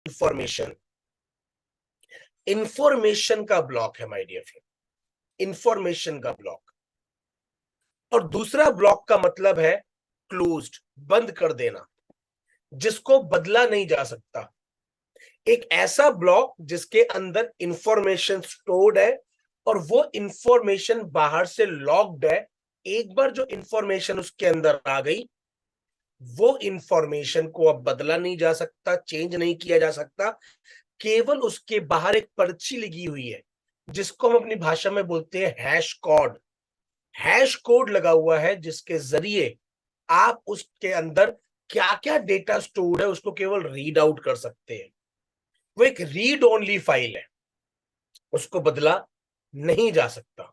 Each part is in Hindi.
इंफॉर्मेशन, इंफॉर्मेशन का ब्लॉक है माय डियर फ्रेंड, इंफॉर्मेशन का ब्लॉक। और दूसरा ब्लॉक का मतलब है क्लोज्ड, बंद कर देना, जिसको बदला नहीं जा सकता। एक ऐसा ब्लॉक जिसके अंदर इंफॉर्मेशन स्टोर्ड है और वो इंफॉर्मेशन बाहर से लॉक्ड है। एक बार जो इंफॉर्मेशन उसके अंदर आ गई, वो इंफॉर्मेशन को अब बदला नहीं जा सकता, चेंज नहीं किया जा सकता। केवल उसके बाहर एक पर्ची लगी हुई है, जिसको हम अपनी भाषा में बोलते हैं हैश कोड। हैश कोड लगा हुआ है, जिसके जरिए आप उसके अंदर क्या क्या डेटा स्टोर्ड है उसको केवल रीड आउट कर सकते हैं। वो एक रीड ओनली फाइल है, उसको बदला नहीं जा सकता।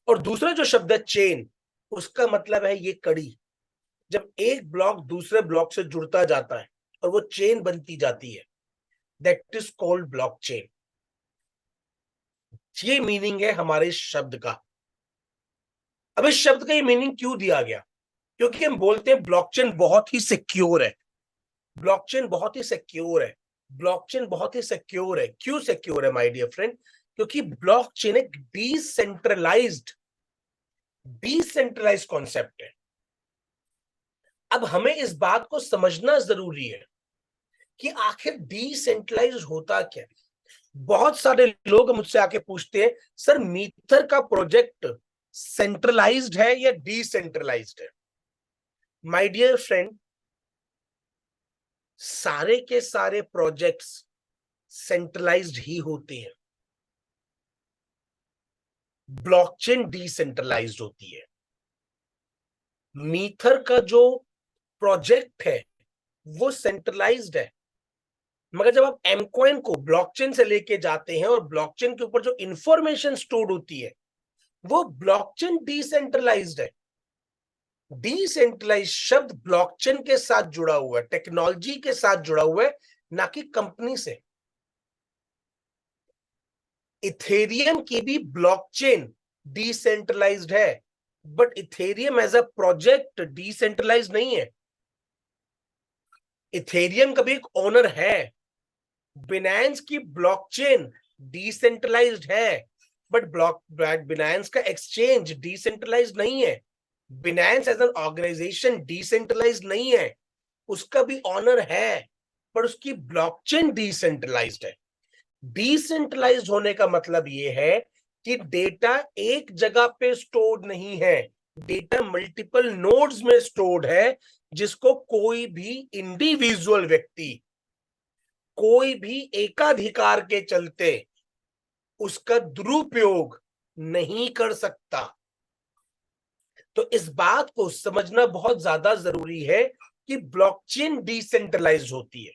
और दूसरा जो शब्द है चेन, उसका मतलब है ये कड़ी। जब एक ब्लॉक दूसरे ब्लॉक से जुड़ता जाता है और वो चेन बनती जाती है, दैट इज कॉल्ड ब्लॉकचेन। ये मीनिंग है हमारे शब्द का। अब इस शब्द का ये मीनिंग क्यों दिया गया? क्योंकि हम बोलते हैं ब्लॉकचेन बहुत ही सिक्योर है, ब्लॉकचेन बहुत ही सिक्योर है, ब्लॉकचेन बहुत ही सिक्योर है। क्यों सिक्योर है माय डियर फ्रेंड? क्योंकि ब्लॉकचेन एक डिसेंट्रलाइज्ड डिसेंट्रलाइज्ड कॉन्सेप्ट है। अब हमें इस बात को समझना जरूरी है कि आखिर डिसेंट्रलाइज्ड होता क्या है। बहुत सारे लोग मुझसे आके पूछते हैं, सर मीथर का प्रोजेक्ट सेंट्रलाइज्ड है या डिसेंट्रलाइज्ड है? माय डियर फ्रेंड, सारे के सारे प्रोजेक्ट्स सेंट्रलाइज्ड ही होते हैं, ब्लॉकचेन डिसेंट्रलाइज्ड होती है। मीथर का जो प्रोजेक्ट है वो सेंट्रलाइज्ड है, मगर जब आप एमकॉइन को ब्लॉकचेन से लेके जाते हैं और ब्लॉकचेन के ऊपर जो इंफॉर्मेशन स्टोर्ड होती है वो ब्लॉकचेन डिसेंट्रलाइज्ड है। डिसेंट्रलाइज शब्द ब्लॉकचेन के साथ जुड़ा हुआ है, टेक्नोलॉजी के साथ जुड़ा हुआ है, ना कि कंपनी से। इथेरियम की भी ब्लॉकचेन डिसेंट्रलाइज्ड है, but Ethereum as a project decentralised नहीं है। इथेरियम का भी एक ओनर है। बिनांस की ब्लॉकचेन डिसेंट्रलाइज्ड है, बट बिनांस का एक्सचेंज डिसेंट्रलाइज्ड नहीं है। Binance as an organisation decentralised नहीं है, उसका भी ऑनर है, पर उसकी ब्लॉकचेन डिसेंट्रलाइज्ड है। डिसेंट्रलाइज्ड होने का मतलब यह है कि डेटा एक जगह पे स्टोर्ड नहीं है, डेटा मल्टीपल नोड्स में स्टोर्ड है, जिसको कोई भी इंडिविजुअल व्यक्ति, कोई भी एकाधिकार के चलते उसका दुरुपयोग नहीं कर सकता। तो इस बात को समझना बहुत ज्यादा जरूरी है कि ब्लॉकचेन डिसेंट्रलाइज्ड होती है।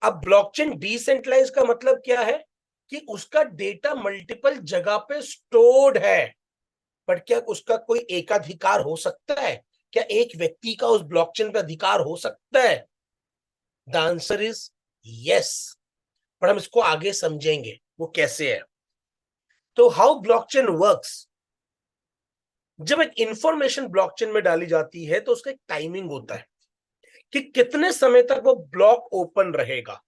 अब ब्लॉकचेन डिसेंट्रलाइज का मतलब क्या है? कि उसका डेटा मल्टीपल जगह पे स्टोर्ड है, पर क्या उसका कोई एकाधिकार हो सकता है? क्या एक व्यक्ति का उस ब्लॉकचेन पे अधिकार हो सकता है? द आंसर इज यस, पर हम इसको आगे समझेंगे वो कैसे है। तो हाउ ब्लॉकचेन वर्क्स, जब एक इंफॉर्मेशन ब्लॉकचेन में डाली जाती है तो उसका एक टाइमिंग होता है कि कितने समय तक वो ब्लॉक ओपन रहेगा।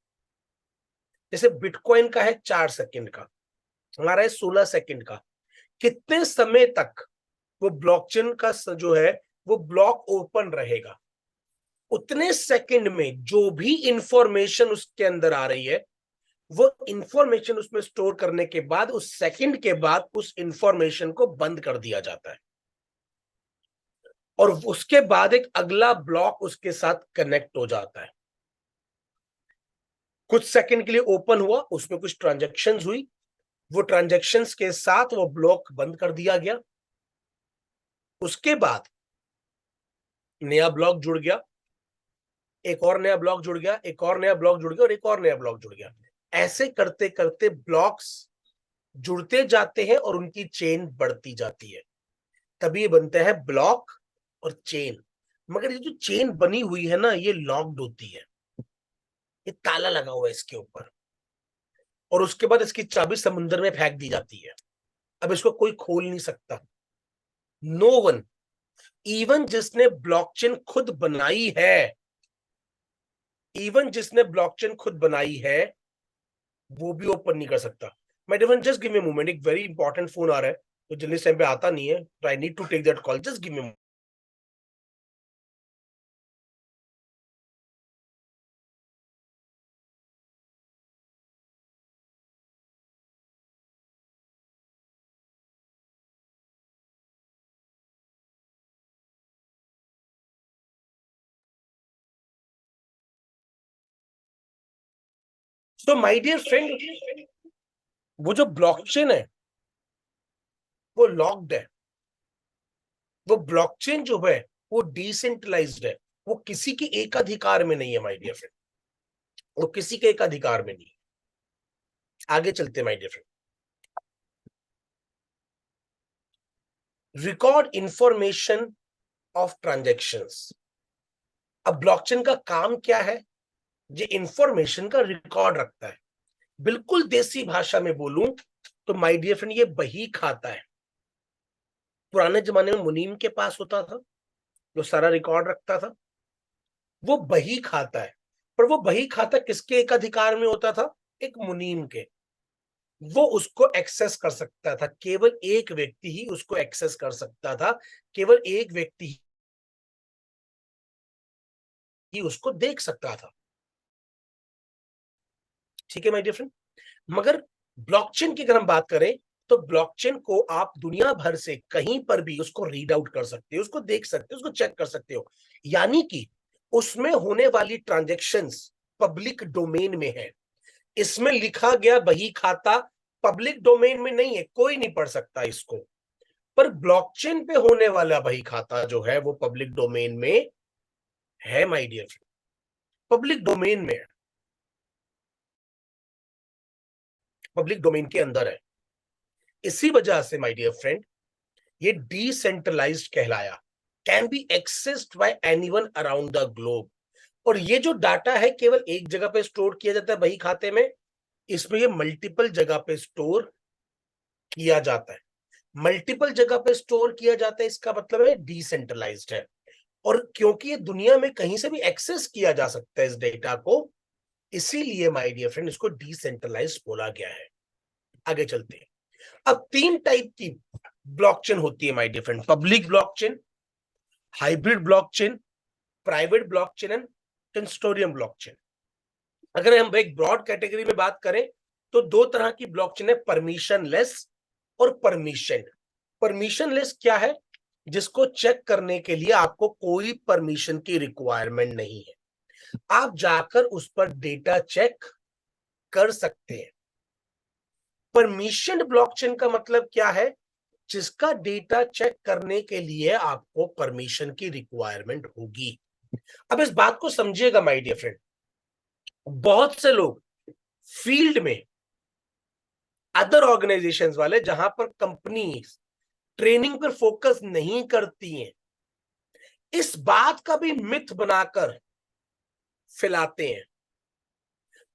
जैसे बिटकॉइन का है 4 सेकंड का, हमारा है 16 सेकंड का। कितने समय तक वो ब्लॉकचेन का जो है वो ब्लॉक ओपन रहेगा, उतने सेकंड में जो भी इंफॉर्मेशन उसके अंदर आ रही है वो इंफॉर्मेशन उसमें स्टोर करने के बाद उस सेकंड के बाद उस इंफॉर्मेशन को बंद कर दिया जाता है और उसके बाद एक अगला ब्लॉक उसके साथ कनेक्ट हो जाता है। कुछ सेकंड के लिए ओपन हुआ, उसमें कुछ ट्रांजैक्शंस हुई, वो ट्रांजैक्शंस के साथ वो ब्लॉक बंद कर दिया गया। उसके बाद नया ब्लॉक जुड़ गया, एक और नया ब्लॉक जुड़ गया, एक और नया ब्लॉक जुड़ गया और एक और नया ब्लॉक जुड़ गया। ऐसे करते करते ब्लॉक्स जुड़ते जाते हैं और उनकी चेन बढ़ती जाती है, तभी ये बनता है ब्लॉक और चेन। मगर ये जो चेन बनी हुई है ना, ये लॉक्ड होती है, ये ताला लगा हुआ है इसके ऊपर, और उसके बाद इसकी चाबी समुद्र में फेंक दी जाती है। अब इसको कोई खोल नहीं सकता। नो वन, इवन जिसने ब्लॉकचेन खुद बनाई है इवन जिसने ब्लॉकचेन खुद बनाई है वो भी ओपन नहीं कर सकता। My dear, just give me moment, एक वेरी इंपॉर्टेंट फोन आ रहा है तो जल्दी टाइम पे आता नहीं है, तो I need to take that call, just give me. तो माय डियर फ्रेंड, वो जो ब्लॉकचेन है वो लॉक्ड है। वो ब्लॉकचेन जो है वो डिसेंट्रलाइज्ड है। वो किसी के एक अधिकार में नहीं है माय डियर फ्रेंड, वो किसी के एक अधिकार में नहीं है। आगे चलते my dear friend. Record information of transactions. अब ब्लॉकचेन का काम क्या है? ये इंफॉर्मेशन का रिकॉर्ड रखता है। बिल्कुल देसी भाषा में बोलूं तो माय डियर फ्रेंड ये बही खाता है। पुराने जमाने में मुनीम के पास होता था जो सारा रिकॉर्ड रखता था, वो बही खाता है। पर वो बही खाता किसके एक अधिकार में होता था? एक मुनीम के। वो उसको एक्सेस कर सकता था, केवल एक व्यक्ति ही उसको एक्सेस कर सकता था, केवल एक व्यक्ति ही उसको देख सकता था। ठीक है माय डियर फ्रेंड। मगर ब्लॉकचेन की अगर हम बात करें तो ब्लॉकचेन को आप दुनिया भर से कहीं पर भी उसको रीड आउट कर सकते हो, उसको देख सकते हो, उसको चेक कर सकते हो। यानी कि उसमें होने वाली ट्रांजैक्शंस पब्लिक डोमेन में है। इसमें लिखा गया बही खाता पब्लिक डोमेन में नहीं है, कोई नहीं पढ़ सकता इसको। पर ब्लॉकचेन पे होने वाला बही खाता जो है वो पब्लिक डोमेन में है my dear friend, public domain में है, पब्लिक डोमेन के अंदर है। इसी वजह से माय डियर फ्रेंड ये डिसेंट्रलाइज्ड कहलाया, can be accessed bye anyone around the globe. और ये जो डाटा है केवल एक जगह पे स्टोर किया जाता है बही खाते में, इसमें ये मल्टीपल जगह पे स्टोर किया जाता है। मल्टीपल जगह पे स्टोर किया जाता है, इसका मतलब है डिसेंट्रलाइज्ड है। और क्योंकि ये दुनिया में कहीं से भी एक्सेस किया जा सकता है इस डेटा को, इसीलिए माय डियर फ्रेंड इसको डिसेंट्रलाइज्ड बोला गया है। आगे चलते हैं। अब तीन टाइप की ब्लॉकचेन होती है my dear friend, public blockchain, hybrid blockchain, private blockchain and consortium blockchain. अगर हम एक ब्रॉड कैटेगरी में बात करें तो दो तरह की ब्लॉकचेन है, परमिशनलेस और परमिशन। परमिशनलेस क्या है? जिसको चेक करने के लिए आपको कोई परमिशन की रिक्वायरमेंट नहीं है, आप जाकर उस पर डेटा चेक कर सकते हैं। परमिशन ब्लॉकचेन का मतलब क्या है? जिसका डेटा चेक करने के लिए आपको परमिशन की रिक्वायरमेंट होगी। अब इस बात को समझिएगा माय डियर फ्रेंड, बहुत से लोग फील्ड में अदर ऑर्गेनाइजेशंस वाले जहां पर कंपनी ट्रेनिंग पर फोकस नहीं करती हैं, इस बात का भी मिथ बनाकर फैलाते हैं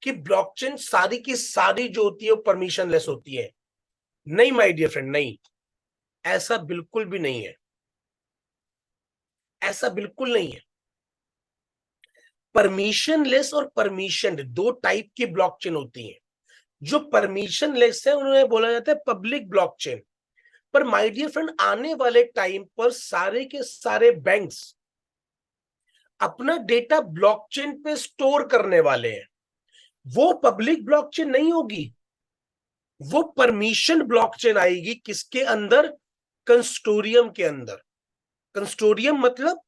कि ब्लॉकचेन सारी की सारी जो होती है वो परमिशनलेस होती है। नहीं माय डियर फ्रेंड, नहीं, ऐसा बिल्कुल भी नहीं है, ऐसा बिल्कुल नहीं है। परमिशनलेस और परमिशन दो टाइप की ब्लॉकचेन होती हैं। जो परमिशनलेस है उन्हें बोला जाता है पब्लिक ब्लॉकचेन। पर माय डियर फ्रेंड आने वाले टाइम पर सारे के सारे बैंक्स अपना डेटा ब्लॉकचेन पे स्टोर करने वाले हैं। वो पब्लिक ब्लॉकचेन नहीं होगी, वो परमिशन ब्लॉकचेन आएगी। किसके अंदर? कंस्टोरियम के अंदर। कंस्टोरियम मतलब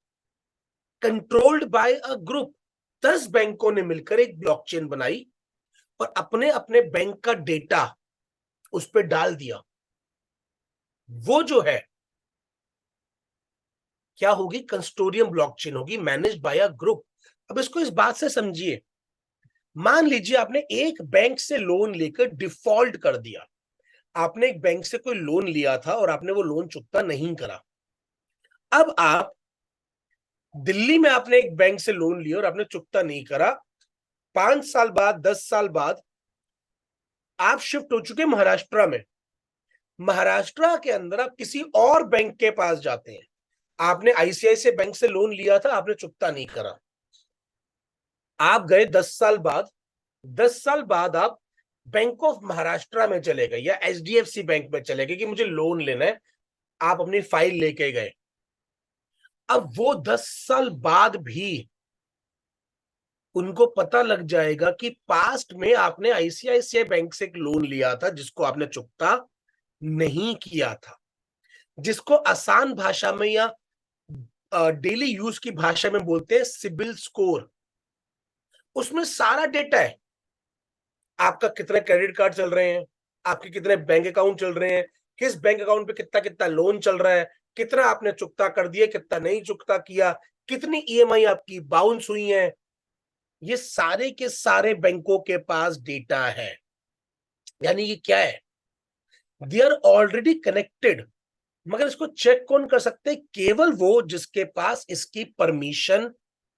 कंट्रोल्ड बाय अ ग्रुप। 10 बैंकों ने मिलकर एक ब्लॉकचेन बनाई और अपने अपने बैंक का डेटा उस पर डाल दिया। वो जो है क्या होगी? कंस्टोरियम ब्लॉकचेन होगी, मैनेज्ड बाय अ ग्रुप। अब इसको इस बात से समझिए, मान लीजिए आपने एक बैंक से लोन लेकर डिफॉल्ट कर दिया। आपने एक बैंक से कोई लोन लिया था और आपने वो लोन चुकता नहीं करा। अब आप दिल्ली में आपने एक बैंक से लोन लिया और आपने चुकता नहीं करा। 5 साल बाद, 10 साल बाद आप शिफ्ट हो चुके महाराष्ट्र में। महाराष्ट्र के अंदर आप किसी और बैंक के पास जाते हैं। आपने आईसीआईसीआई बैंक से लोन लिया था, आपने चुकता नहीं करा। आप गए 10 साल बाद, 10 साल बाद आप बैंक ऑफ महाराष्ट्र में चले गए या एचडीएफसी बैंक में चले गए कि मुझे लोन लेना है, आप अपनी फाइल लेके गए। अब वो 10 साल बाद भी उनको पता लग जाएगा कि पास्ट में आपने आईसीआईसीआई बैंक से एक लोन लिया था जिसको आपने चुकता नहीं किया था, जिसको आसान भाषा में या डेली यूज की भाषा में बोलते हैं सिबिल स्कोर। उसमें सारा डेटा है, आपका कितने क्रेडिट कार्ड चल रहे हैं, आपके कितने बैंक अकाउंट चल रहे हैं, किस बैंक अकाउंट पे कितना कितना लोन चल रहा है, कितना आपने चुकता कर दिया, कितना नहीं चुकता किया, कितनी ईएमआई आपकी बाउंस हुई है, ये सारे के सारे बैंकों के पास डेटा है। यानी ये क्या है, दे आर ऑलरेडी कनेक्टेड। मगर इसको चेक कौन कर सकते हैं, केवल वो जिसके पास इसकी परमिशन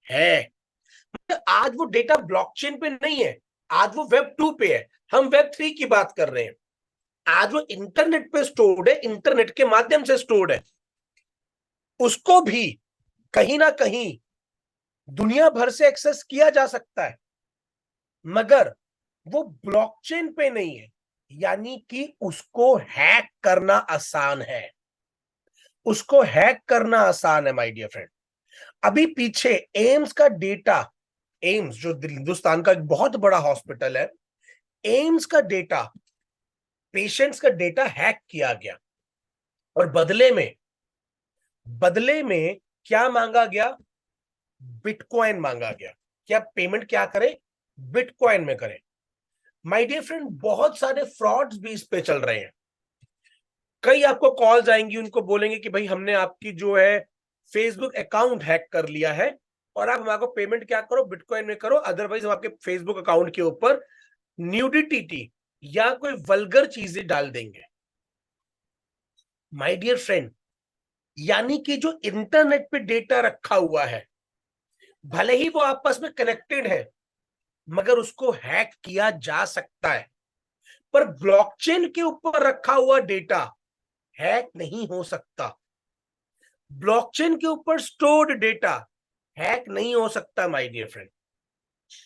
है। आज वो डेटा ब्लॉकचेन पे नहीं है, आज वो वेब 2 पे है, हम वेब 3 की बात कर रहे हैं। आज वो इंटरनेट पे स्टोर्ड है, इंटरनेट के माध्यम से स्टोर्ड है, उसको भी कहीं ना कहीं दुनिया भर से एक्सेस किया जा सकता है, मगर वो ब्लॉकचेन पे नहीं है। यानी कि उसको हैक करना आसान है, उसको हैक करना आसान है माय डियर फ्रेंड। अभी पीछे एम्स का डेटा, एम्स जो हिंदुस्तान का एक बहुत बड़ा हॉस्पिटल है, एम्स का डेटा, पेशेंट्स का डेटा हैक किया गया और बदले में क्या मांगा गया, बिटकॉइन मांगा गया कि आप पेमेंट क्या करें, बिटकॉइन में करें। माय डियर फ्रेंड, बहुत सारे फ्रॉड्स भी इस पे चल रहे हैं। कई आपको कॉल्स आएंगी, उनको बोलेंगे कि भाई हमने आपकी जो है फेसबुक अकाउंट हैक कर लिया है और आप हमारे पेमेंट क्या करो, बिटकॉइन में करो, अदरवाइज हम आपके फेसबुक अकाउंट के ऊपर न्यूडिटी या कोई वल्गर चीजें डाल देंगे। माय डियर फ्रेंड, यानी कि जो इंटरनेट पे डेटा रखा हुआ है, भले ही वो आपस में कनेक्टेड है, मगर उसको हैक किया जा सकता है। पर ब्लॉकचेन के ऊपर रखा हुआ डेटा हैक नहीं हो सकता, ब्लॉकचेन के ऊपर स्टोर्ड डेटा हैक नहीं हो सकता माय डियर फ्रेंड,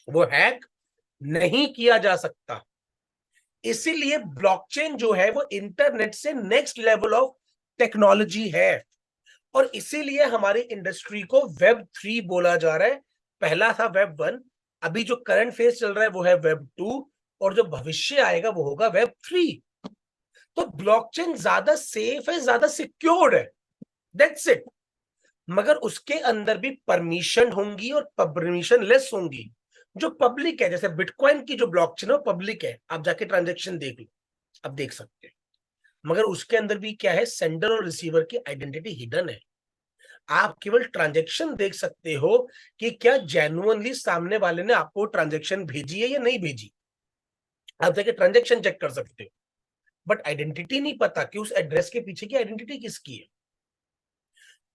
वो हैक नहीं किया जा सकता। इसीलिए ब्लॉकचेन जो है वो इंटरनेट से नेक्स्ट लेवल ऑफ टेक्नोलॉजी है और इसीलिए हमारी इंडस्ट्री को वेब 3 बोला जा रहा है। पहला था वेब 1, अभी जो करंट फेज चल रहा है वो है वेब 2 और जो भविष्य आएगा वो होगा वेब 3। तो ब्लॉकचेन ज्यादा सेफ है, ज्यादा सिक्योर्ड है, दैट्स इट। मगर उसके अंदर भी परमिशन होंगी और परमिशन लेस होंगी। जो पब्लिक है, जैसे बिटकॉइन की जो ब्लॉकचेन है वो पब्लिक है, आप जाके ट्रांजेक्शन देख लो, आप देख सकते हैं। मगर उसके अंदर भी क्या है, सेंडर और रिसीवर की आइडेंटिटी हिडन है। आप केवल ट्रांजेक्शन देख सकते हो कि क्या जेन्युइनली सामने वाले ने आपको ट्रांजेक्शन भेजी है या नहीं भेजी, आप जाके ट्रांजेक्शन चेक कर सकते हो, बट आइडेंटिटी नहीं पता कि उस एड्रेस के पीछे की आइडेंटिटी किसकी है।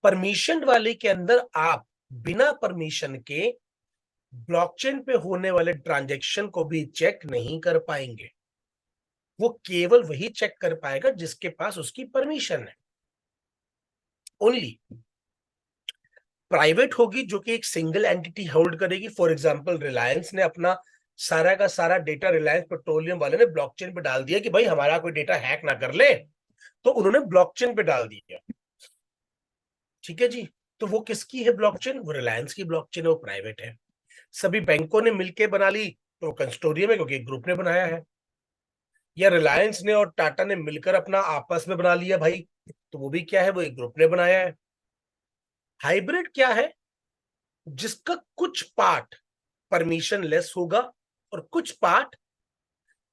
परमिशन वाले के अंदर आप बिना परमिशन के ब्लॉकचेन पे होने वाले ट्रांजैक्शन को भी चेक नहीं कर पाएंगे, वो केवल वही चेक कर पाएगा जिसके पास उसकी परमिशन है। ओनली प्राइवेट होगी जो कि एक सिंगल एंटिटी होल्ड करेगी। फॉर एग्जांपल रिलायंस ने अपना सारा का सारा डेटा रिलायंस पेट्रोलियम वाले ने ब्लॉकचेन पे डाल दिया कि भाई हमारा कोई डेटा हैक ना कर ले, तो उन्होंने ब्लॉकचेन पे डाल दिया, ठीक है जी। तो वो किसकी है ब्लॉकचेन, वो रिलायंस की ब्लॉकचेन है, वो प्राइवेट है। सभी बैंकों ने मिलकर बना ली तो कंसोर्टियम है क्योंकि एक ग्रुप ने बनाया है, या रिलायंस ने और टाटा ने मिलकर अपना आपस में बना लिया भाई, तो वो भी क्या है, वो एक ग्रुप ने बनाया है। हाइब्रिड क्या है, जिसका कुछ पार्ट परमिशन लेस होगा और कुछ पार्ट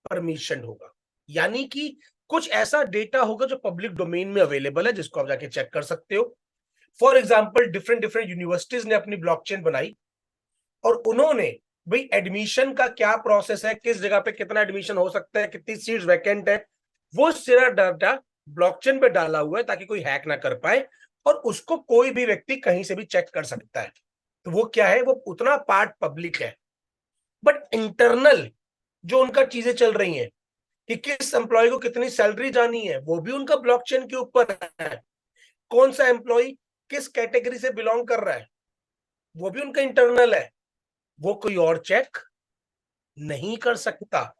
परमिशन होगा। यानी कि कुछ ऐसा डेटा होगा जो पब्लिक डोमेन में अवेलेबल है जिसको आप जाके चेक कर सकते हो। For example different different universities ने अपनी ब्लॉकचेन बनाई और उन्होंने भाई एडमिशन का क्या प्रोसेस है, किस जगह पे कितना एडमिशन हो सकता है, कितनी सीट्स वैकेंट है, वो सारा डाटा ब्लॉकचेन पे डाला हुआ है ताकि कोई हैक ना कर पाए और उसको कोई भी व्यक्ति कहीं से भी चेक कर सकता है। तो वो क्या है, वो उतना पार्ट पब्लिक है। बट इंटरनल जो उनका चीजें चल रही हैं कि किस एम्प्लॉय को कितनी सैलरी जानी है, वो भी उनका ब्लॉकचेन के ऊपर है। कौन सा एम्प्लॉय किस कैटेगरी से बिलोंग कर रहा है, वो भी उनका इंटरनल है। वो कोई और चेक नहीं कर सकता।